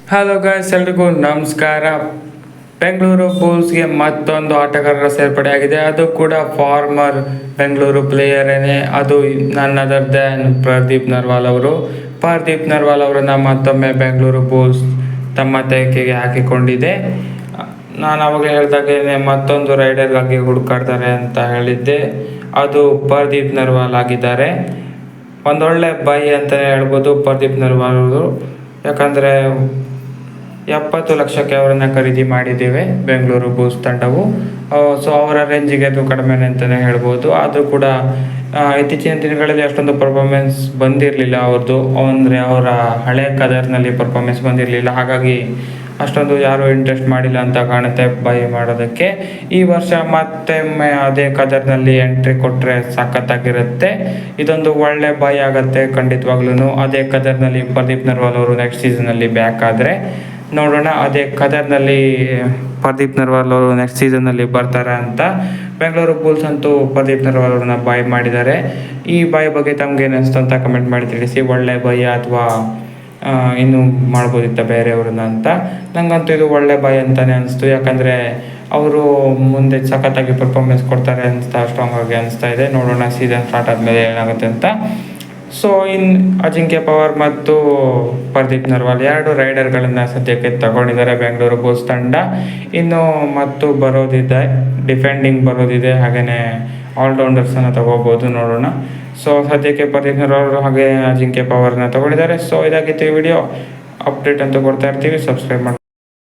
Hello guys, ಎಲ್ರಿಗೂ ನಮಸ್ಕಾರ. ಬೆಂಗಳೂರು ಬುಲ್ಸ್ಗೆ ಮತ್ತೊಂದು ಆಟಗಾರರ ಸೇರ್ಪಡೆಯಾಗಿದೆ. ಅದು ಕೂಡ ಫಾರ್ಮರ್ ಬೆಂಗಳೂರು ಪ್ಲೇಯರೇನೆ. ಅದು ನನ್ ಅದರ್ ದ್ಯಾನ್ ಪ್ರದೀಪ್ ನರ್ವಾಲ್ ಅವರು. ಪ್ರದೀಪ್ ನರ್ವಾಲ್ ಅವರನ್ನು ಮತ್ತೊಮ್ಮೆ ಬೆಂಗಳೂರು ಬುಲ್ಸ್ ತಮ್ಮ ತೆಕ್ಕೆಗೆ ಹಾಕಿಕೊಂಡಿದೆ. ನಾನು ಅವಾಗ ಹೇಳಿದಾಗೆ ಮತ್ತೊಂದು ರೈಡರ್ಗಾಗಿ ಹುಡುಕಾಡ್ತಾರೆ ಅಂತ ಹೇಳಿದ್ದೆ. ಅದು ಪ್ರದೀಪ್ ನರ್ವಾಲ್ ಆಗಿದ್ದಾರೆ. ಒಂದೊಳ್ಳೆ ಬೈ ಅಂತಲೇ ಹೇಳ್ಬೋದು ಪ್ರದೀಪ್ ನರ್ವಾಲ್ ಅವರು. ಯಾಕಂದರೆ 70 ಲಕ್ಷಕ್ಕೆ ಅವರನ್ನು ಖರೀದಿ ಮಾಡಿದ್ದೇವೆ ಬೆಂಗಳೂರು ಬುಲ್ಸ್ ತಂಡವು. ಸೊ ಅವರ ರೇಂಜಿಗೆ ಅದು ಕಡಿಮೆ ಅಂತಲೇ ಹೇಳ್ಬೋದು. ಅದು ಕೂಡ ಇತ್ತೀಚಿನ ದಿನಗಳಲ್ಲಿ ಅಷ್ಟೊಂದು ಪರ್ಫಾರ್ಮೆನ್ಸ್ ಬಂದಿರಲಿಲ್ಲ ಅವ್ರದ್ದು. ಅಂದರೆ ಅವರ ಹಳೆ ಕದರ್ನಲ್ಲಿ ಪರ್ಫಾರ್ಮೆನ್ಸ್ ಬಂದಿರಲಿಲ್ಲ. ಹಾಗಾಗಿ ಅಷ್ಟೊಂದು ಯಾರೂ ಇಂಟ್ರೆಸ್ಟ್ ಮಾಡಿಲ್ಲ ಅಂತ ಕಾಣುತ್ತೆ ಬೈ ಮಾಡೋದಕ್ಕೆ. ಈ ವರ್ಷ ಮತ್ತೊಮ್ಮೆ ಅದೇ ಕದರ್ನಲ್ಲಿ ಎಂಟ್ರಿ ಕೊಟ್ಟರೆ ಸಖತ್ತಾಗಿರುತ್ತೆ. ಇದೊಂದು ಒಳ್ಳೆ ಬೈ ಆಗುತ್ತೆ ಖಂಡಿತವಾಗ್ಲೂ. ಅದೇ ಕದರ್ನಲ್ಲಿ ಪ್ರದೀಪ್ ನರ್ವಾಲ್ ಅವರು ನೆಕ್ಸ್ಟ್ ಸೀಸನಲ್ಲಿ ಬ್ಯಾಕ್ ಆದರೆ ನೋಡೋಣ. ಅದೇ ಕದರ್ನಲ್ಲಿ ಪ್ರದೀಪ್ ನರ್ವಾಲ್ ಅವರು ನೆಕ್ಸ್ಟ್ ಸೀಸನ್ನಲ್ಲಿ ಬರ್ತಾರೆ ಅಂತ. ಬೆಂಗಳೂರು ಬುಲ್ಸ್ ಅಂತೂ ಪ್ರದೀಪ್ ನರ್ವಾಲ್ ಅವ್ರನ್ನ ಬೈ ಮಾಡಿದ್ದಾರೆ. ಈ ಬೈ ಬಗ್ಗೆ ತಮ್ಗೇನು ಅನಿಸ್ತು ಅಂತ ಕಮೆಂಟ್ ಮಾಡಿ ತಿಳಿಸಿ. ಒಳ್ಳೆ ಬೈ ಅಥವಾ ಇನ್ನೂ ಮಾಡ್ಬೋದಿತ್ತ ಬೇರೆಯವ್ರನ್ನ ಅಂತ. ನನಗಂತೂ ಇದು ಒಳ್ಳೆ ಬೈ ಅಂತಲೇ ಅನಿಸ್ತು. ಯಾಕಂದರೆ ಅವರು ಮುಂದೆ ಸಖತ್ತಾಗಿ ಪರ್ಫಾರ್ಮೆನ್ಸ್ ಕೊಡ್ತಾರೆ ಅಂತ ಸ್ಟ್ರಾಂಗ್ ಆಗಿ ಅನಿಸ್ತಾ ಇದೆ. ನೋಡೋಣ ಸೀಸನ್ ಸ್ಟಾರ್ಟ್ ಆದಮೇಲೆ ಏನಾಗುತ್ತೆ ಅಂತ. ಸೊ ಅಜಿಂಕ್ಯ ಪವಾರ್ ಮತ್ತು ಪ್ರದೀಪ್ ನರ್ವಾಲ್ 2 ರೈಡರ್ಗಳನ್ನು ಸದ್ಯಕ್ಕೆ ತಗೊಂಡಿದ್ದಾರೆ ಬೆಂಗಳೂರು ಬುಲ್ಸ್ ತಂಡ. ಇನ್ನು ಮತ್ತು ಬರೋದಿದೆ, ಡಿಫೆಂಡಿಂಗ್ ಬರೋದಿದೆ, ಹಾಗೆಯೇ ಆಲ್ರೌಂಡರ್ಸನ್ನು ತಗೋಬೋದು, ನೋಡೋಣ. ಸೊ ಸದ್ಯಕ್ಕೆ ಪ್ರದೀಪ್ ನರ್ವಾಲ್ ಹಾಗೆ ಅಜಿಂಕ್ಯ ಪವಾರ್ನ ತಗೊಂಡಿದ್ದಾರೆ. ಸೊ ಇದಾಗಿತ್ತು ಈ ವಿಡಿಯೋ. ಅಪ್ಡೇಟ್ ಅಂತೂ ಕೊಡ್ತಾ ಇರ್ತೀವಿ. ಸಬ್ಸ್ಕ್ರೈಬ್ ಮಾಡಿ.